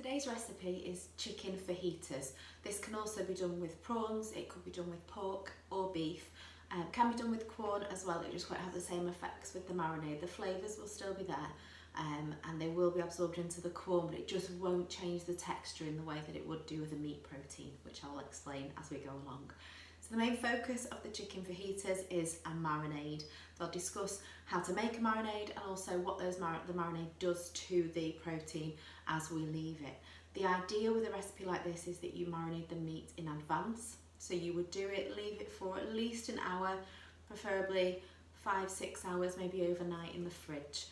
Today's recipe is chicken fajitas. This can also be done with prawns, it could be done with pork or beef, can be done with corn as well. It just won't have the same effects with the marinade. The flavours will still be there and they will be absorbed into the corn, but it just won't change the texture in the way that it would do with a meat protein, which I'll explain as we go along. So the main focus of the chicken fajitas is a marinade. So I'll discuss how to make a marinade and also what the marinade does to the protein as we leave it. The idea with a recipe like this is that you marinate the meat in advance. So you would do it, leave it for at least an hour, preferably 5-6 hours, maybe overnight in the fridge.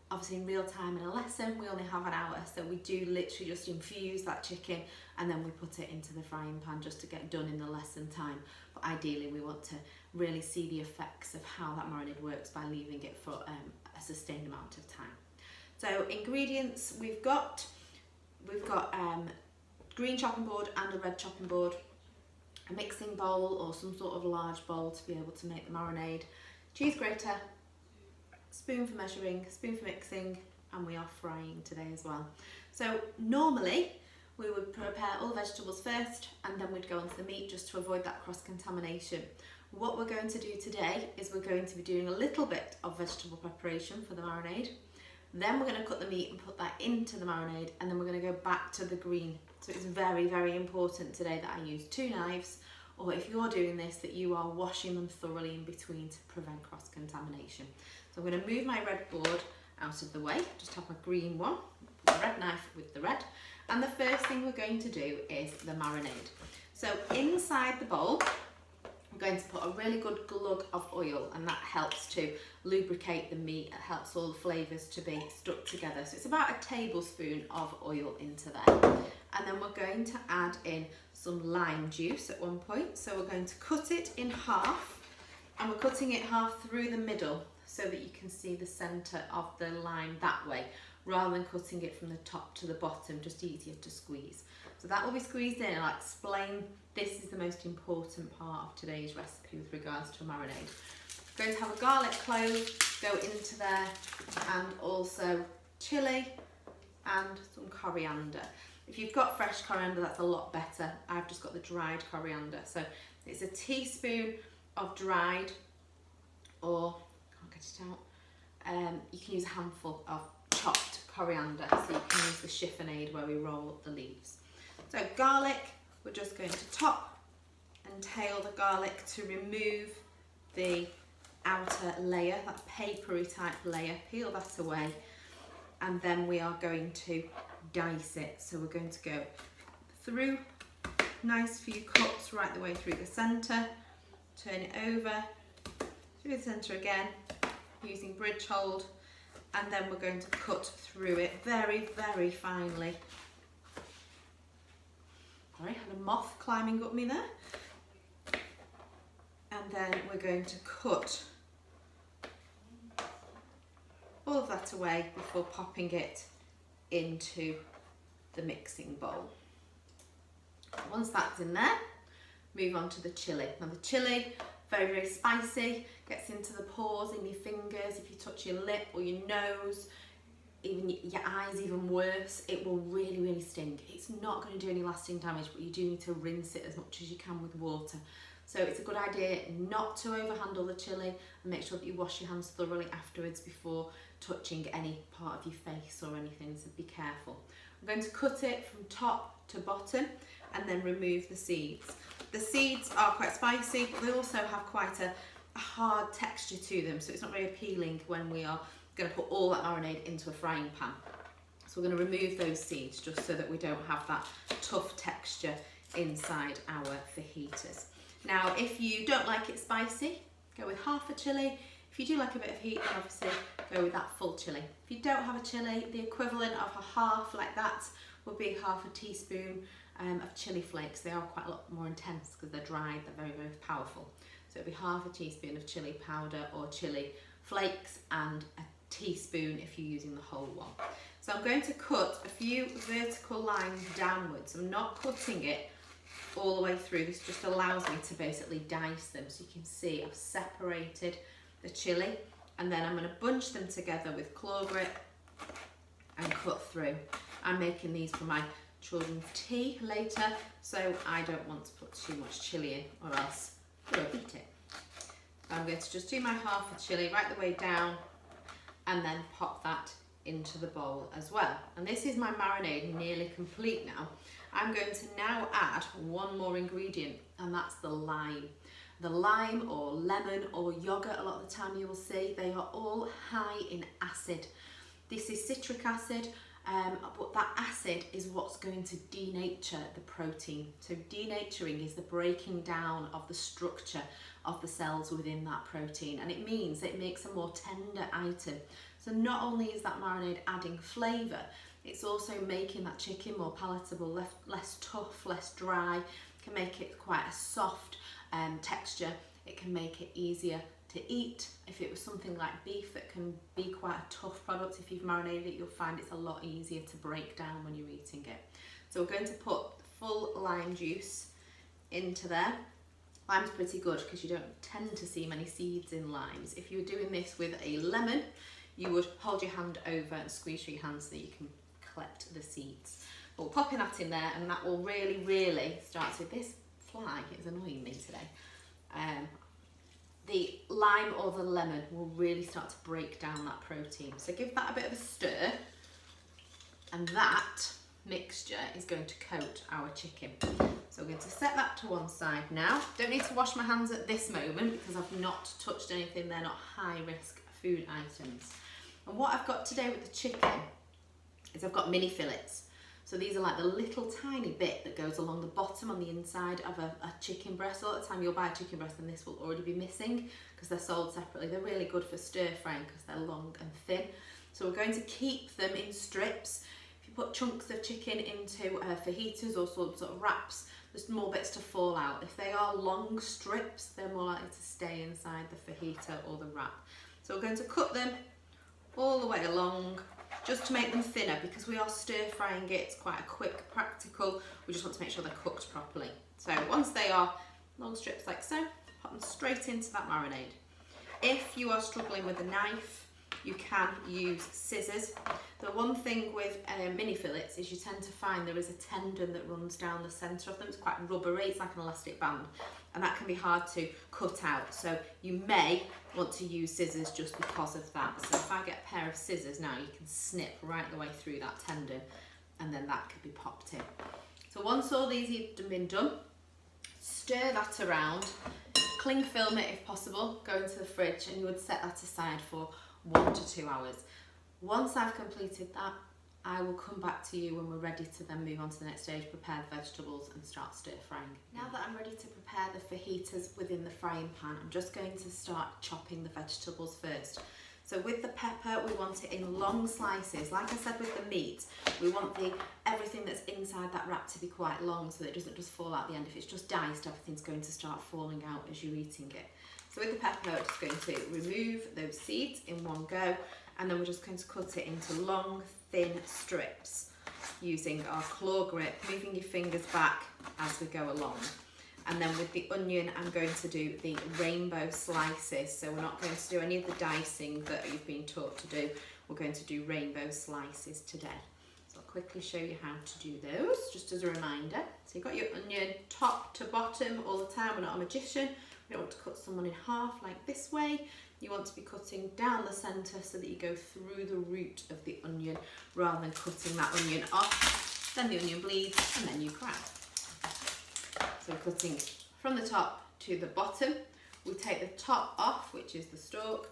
Obviously in real time in a lesson we only have an hour, so we do literally just infuse that chicken and then we put it into the frying pan just to get done in the lesson time. But ideally we want to really see the effects of how that marinade works by leaving it for a sustained amount of time. So ingredients, we've got green chopping board and a red chopping board, a mixing bowl or some sort of large bowl to be able to make the marinade, cheese grater, spoon for measuring, spoon for mixing, and we are frying today as well. So normally we would prepare all the vegetables first and then we'd go onto the meat just to avoid that cross-contamination. What we're going to do today is we're going to be doing a little bit of vegetable preparation for the marinade. Then we're going to cut the meat and put that into the marinade, and then we're going to go back to the green. So it's very, very important today that I use 2 knives, or if you're doing this, that you are washing them thoroughly in between to prevent cross-contamination. So I'm going to move my red board out of the way, just have my green one, the red knife with the red. And the first thing we're going to do is the marinade. So inside the bowl, I'm going to put a really good glug of oil, and that helps to lubricate the meat. It helps all the flavours to be stuck together. So it's about a tablespoon of oil into there. And then we're going to add in some lime juice at one point. So we're going to cut it in half, and we're cutting it half through the middle so that you can see the centre of the lime that way, rather than cutting it from the top to the bottom, just easier to squeeze. So that will be squeezed in, and I'll explain this is the most important part of today's recipe with regards to a marinade. I'm going to have a garlic clove go into there, and also chilli and some coriander. If you've got fresh coriander, that's a lot better. I've just got the dried coriander. So it's a teaspoon of dried, or can't get it out. You can use a handful of chopped coriander, so you can use the chiffonade where we roll the leaves. So garlic, we're just going to top and tail the garlic to remove the outer layer, that papery type layer, peel that away, and then we are going to dice it. So we're going to go through nice few cuts right the way through the centre, turn it over, through the centre again, using bridge hold, and then we're going to cut through it very, very finely. Sorry, had a moth climbing up me there. And then we're going to cut all of that away before popping it into the mixing bowl. Once that's in there, move on to the chilli. Now the chilli, very, very spicy, gets into the pores in your fingers. If you touch your lip or your nose, even your eyes, even worse, it will really, really sting. It's not going to do any lasting damage, but you do need to rinse it as much as you can with water. So it's a good idea not to overhandle the chilli, and make sure that you wash your hands thoroughly afterwards before touching any part of your face or anything, so be careful. I'm going to cut it from top to bottom and then remove the seeds. The seeds are quite spicy, but they also have quite a hard texture to them, so it's not very appealing when we are going to put all that marinade into a frying pan. So we're going to remove those seeds just so that we don't have that tough texture inside our fajitas. Now, if you don't like it spicy, go with half a chilli. If you do like a bit of heat, then obviously go with that full chilli. If you don't have a chilli, the equivalent of a half like that would be half a teaspoon of chili flakes. They are quite a lot more intense because they're dried, they're very, very powerful. So it'd be half a teaspoon of chili powder or chili flakes, and a teaspoon if you're using the whole one. So I'm going to cut a few vertical lines downwards. I'm not cutting it all the way through. This just allows me to basically dice them. So you can see I've separated the chilli, and then I'm going to bunch them together with claw grip and cut through. I'm making these for my children's tea later, so I don't want to put too much chilli in or else they won't eat it. I'm going to just do my half of chilli right the way down and then pop that into the bowl as well. And this is my marinade nearly complete now. I'm going to now add one more ingredient, and that's the lime. The lime or lemon or yogurt, a lot of the time you will see, they are all high in acid. This is citric acid, but that acid is what's going to denature the protein. So denaturing is the breaking down of the structure of the cells within that protein, and it means it makes a more tender item. So not only is that marinade adding flavour, it's also making that chicken more palatable, less tough, less dry. It can make it quite a soft texture. It can make it easier to eat. If it was something like beef, that can be quite a tough product, if you've marinated it, you'll find it's a lot easier to break down when you're eating it. So we're going to put full lime juice into there. Lime's pretty good because you don't tend to see many seeds in limes. If you were doing this with a lemon, you would hold your hand over and squeeze through your hands so that you can collect the seeds. But we're popping that in there, and that will really start to, this fly is annoying me today. The lime or the lemon will really start to break down that protein. So give that a bit of a stir, and that mixture is going to coat our chicken. So we're going to set that to one side now. Don't need to wash my hands at this moment because I've not touched anything. They're not high risk food items. And what I've got today with the chicken is I've got mini fillets. So these are like the little tiny bit that goes along the bottom on the inside of a chicken breast. A lot of the time you'll buy a chicken breast and this will already be missing because they're sold separately. They're really good for stir frying because they're long and thin. So we're going to keep them in strips. If you put chunks of chicken into fajitas or sort of wraps, there's more bits to fall out. If they are long strips, they're more likely to stay inside the fajita or the wrap. So we're going to cut them all the way along, just to make them thinner, because we are stir frying it. It's quite a quick, practical. We just want to make sure they're cooked properly. So once they are long strips like so, pop them straight into that marinade. If you are struggling with a knife, you can use scissors. The one thing with mini fillets is you tend to find there is a tendon that runs down the centre of them. It's quite rubbery, it's like an elastic band, and that can be hard to cut out. So you may want to use scissors just because of that. So if I get a pair of scissors now, you can snip right the way through that tendon, and then that could be popped in. So once all these have been done, stir that around, cling film it if possible, go into the fridge, and you would set that aside for 1 to 2 hours. Once I've completed that, I will come back to you when we're ready to then move on to the next stage, prepare the vegetables and start stir frying. Now that I'm ready to prepare the fajitas within the frying pan, I'm just going to start chopping the vegetables first. So with the pepper, we want it in long slices. Like I said with the meat, we want everything that's inside that wrap to be quite long so that it doesn't just fall out the end. If it's just diced, everything's going to start falling out as you're eating it. So with the pepper, we're just going to remove those seeds in one go, and then we're just going to cut it into long, thin strips using our claw grip, moving your fingers back as we go along. And then with the onion, I'm going to do the rainbow slices. So we're not going to do any of the dicing that you've been taught to do. We're going to do rainbow slices today. So I'll quickly show you how to do those, just as a reminder. So you've got your onion top to bottom all the time. We're not a magician. You don't want to cut someone in half like this way. You want to be cutting down the centre so that you go through the root of the onion rather than cutting that onion off. Then the onion bleeds and then you cry. So cutting from the top to the bottom. We take the top off, which is the stalk,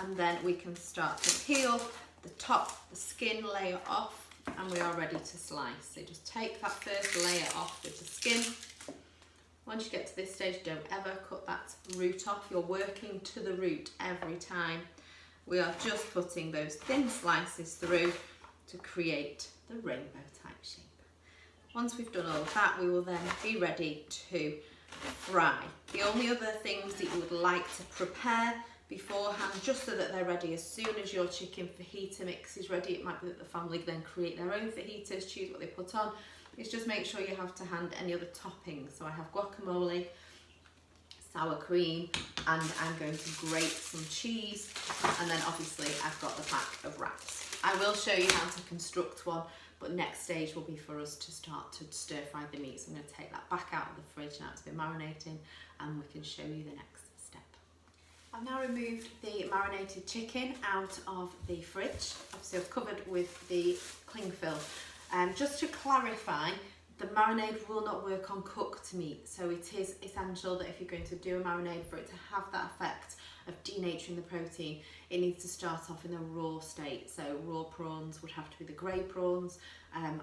and then we can start to peel the top, the skin layer off, and we are ready to slice. So just take that first layer off with the skin. Once you get to this stage, don't ever cut that root off. You're working to the root every time. We are just putting those thin slices through to create the rainbow type shape. Once we've done all of that, we will then be ready to fry. The only other things that you would like to prepare beforehand, just so that they're ready as soon as your chicken fajita mix is ready, it might be that the family then create their own fajitas, choose what they put on, is just make sure you have to hand any other toppings. So I have guacamole, sour cream, and I'm going to grate some cheese, and then obviously I've got the pack of wraps. I will show you how to construct one but next stage will be for us to start to stir fry the meat. So I'm going to take that back out of the fridge now it's been marinating, and we can show you the next step. I've now removed the marinated chicken out of the fridge. Obviously I've covered with the cling film. Just to clarify, the marinade will not work on cooked meat, so it is essential that if you're going to do a marinade, for it to have that effect of denaturing the protein, it needs to start off in a raw state. So raw prawns would have to be the grey prawns,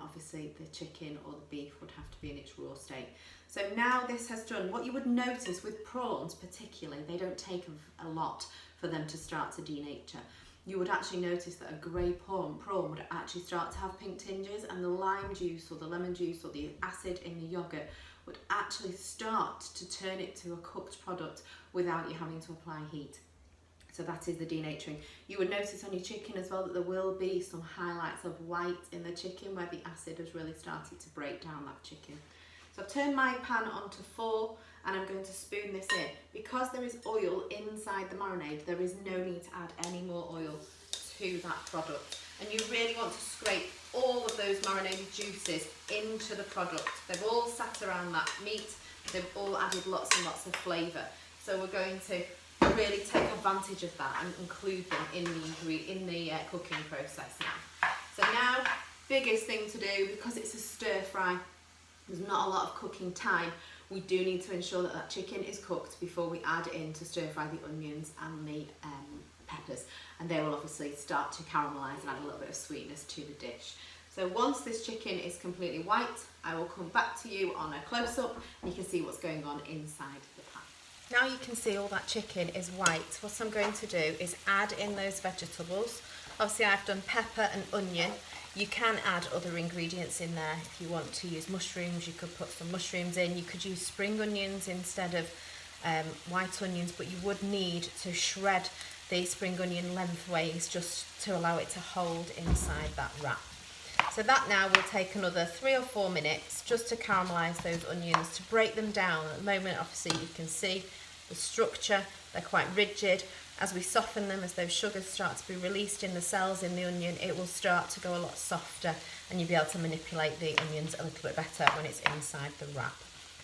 obviously the chicken or the beef would have to be in its raw state. So now this has done, what you would notice with prawns particularly, they don't take a lot for them to start to denature. You would actually notice that a grey prawn would actually start to have pink tinges, and the lime juice or the lemon juice or the acid in the yoghurt would actually start to turn it to a cooked product without you having to apply heat. So that is the denaturing. You would notice on your chicken as well that there will be some highlights of white in the chicken where the acid has really started to break down that chicken. So I've turned my pan onto 4 and I'm going to spoon this in. Because there is oil inside the marinade, there is no need to add any more oil to that product. And you really want to scrape all of those marinated juices into the product. They've all sat around that meat, they've all added lots and lots of flavour. So we're going to really take advantage of that and include them in the cooking process now. So now, biggest thing to do, because it's a stir fry, there's not a lot of cooking time, we do need to ensure that that chicken is cooked before we add in to stir fry the onions and the peppers, and they will obviously start to caramelise and add a little bit of sweetness to the dish. So once this chicken is completely white, I will come back to you on a close-up and you can see what's going on inside the pan. Now you can see all that chicken is white. What I'm going to do is add in those vegetables. Obviously I've done pepper and onion. You can add other ingredients in there. If you want to use mushrooms, you could put some mushrooms in. You could use spring onions instead of white onions, but you would need to shred the spring onion lengthways just to allow it to hold inside that wrap. So that now will take another 3 or 4 minutes just to caramelise those onions, to break them down. At the moment, obviously, you can see the structure, they're quite rigid. As we soften them, as those sugars start to be released in the cells in the onion, it will start to go a lot softer and you'll be able to manipulate the onions a little bit better when it's inside the wrap.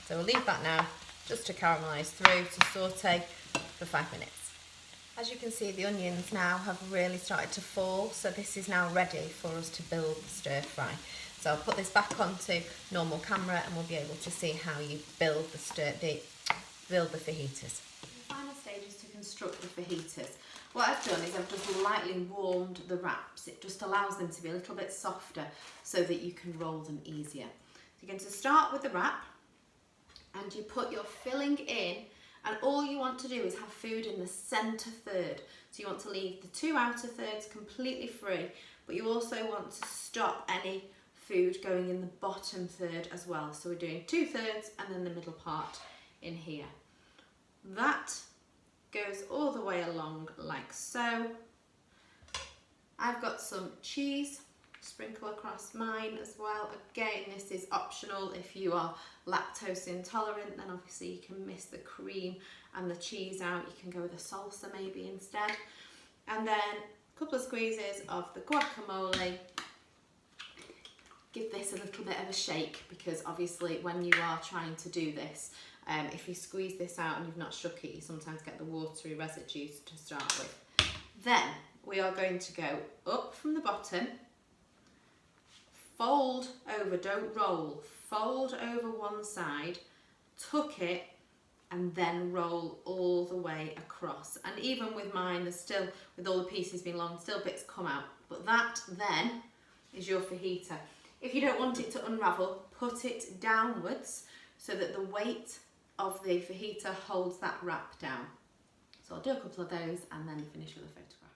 So we'll leave that now just to caramelise through, to saute for 5 minutes. As you can see, the onions now have really started to fall, so this is now ready for us to build the stir fry. So I'll put this back onto normal camera and we'll be able to see how you build the fajitas. The final stage is to construct the fajitas. What I've done is I've just lightly warmed the wraps. It just allows them to be a little bit softer so that you can roll them easier. So you're going to start with the wrap and you put your filling in, and all you want to do is have food in the centre third. So you want to leave the 2 outer thirds completely free, but you also want to stop any food going in the bottom third as well. So we're doing 2/3 and then the middle part in here. That goes all the way along like so. I've got some cheese, sprinkle across mine as well. Again, this is optional. If you are lactose intolerant, then obviously you can miss the cream and the cheese out. You can go with a salsa maybe instead. And then a couple of squeezes of the guacamole. Give this a little bit of a shake, because obviously when you are trying to do this, if you squeeze this out and you've not shook it, you sometimes get the watery residues to start with. Then we are going to go up from the bottom, fold over, don't roll, fold over one side, tuck it, and then roll all the way across. And even with mine, there's still, with all the pieces being long, still bits come out. But that then is your fajita. If you don't want it to unravel, put it downwards so that the weight of the fajita holds that wrap down. So I'll do a couple of those and then finish with a photograph.